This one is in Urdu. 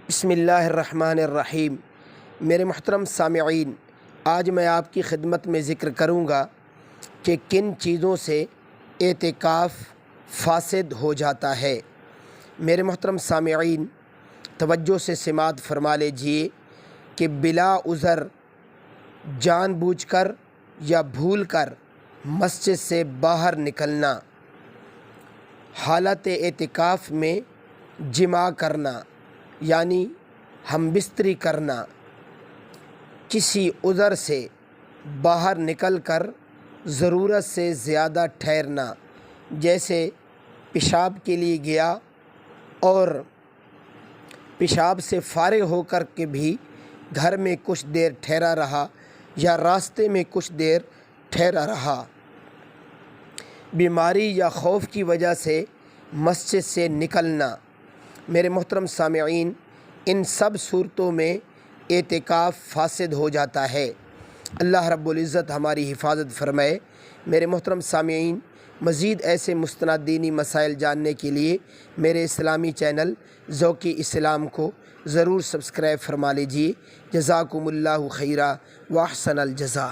بسم اللہ الرحمن الرحیم۔ میرے محترم سامعین، آج میں آپ کی خدمت میں ذکر کروں گا کہ کن چیزوں سے اعتکاف فاسد ہو جاتا ہے۔ میرے محترم سامعین، توجہ سے سماعت فرما لیجیے کہ بلا عذر جان بوجھ کر یا بھول کر مسجد سے باہر نکلنا، حالت اعتکاف میں جماع کرنا یعنی ہم بستری کرنا، کسی عذر سے باہر نکل کر ضرورت سے زیادہ ٹھہرنا، جیسے پیشاب کے لیے گیا اور پیشاب سے فارغ ہو کر کے بھی گھر میں کچھ دیر ٹھہرا رہا یا راستے میں کچھ دیر ٹھہرا رہا، بیماری یا خوف کی وجہ سے مسجد سے نکلنا۔ میرے محترم سامعین، ان سب صورتوں میں اعتکاف فاسد ہو جاتا ہے۔ اللہ رب العزت ہماری حفاظت فرمائے۔ میرے محترم سامعین، مزید ایسے مستند دینی مسائل جاننے کے لیے میرے اسلامی چینل ذوق اسلام کو ضرور سبسکرائب فرما لیجیے۔ جزاکم اللہ خیرا و احسن الجزا۔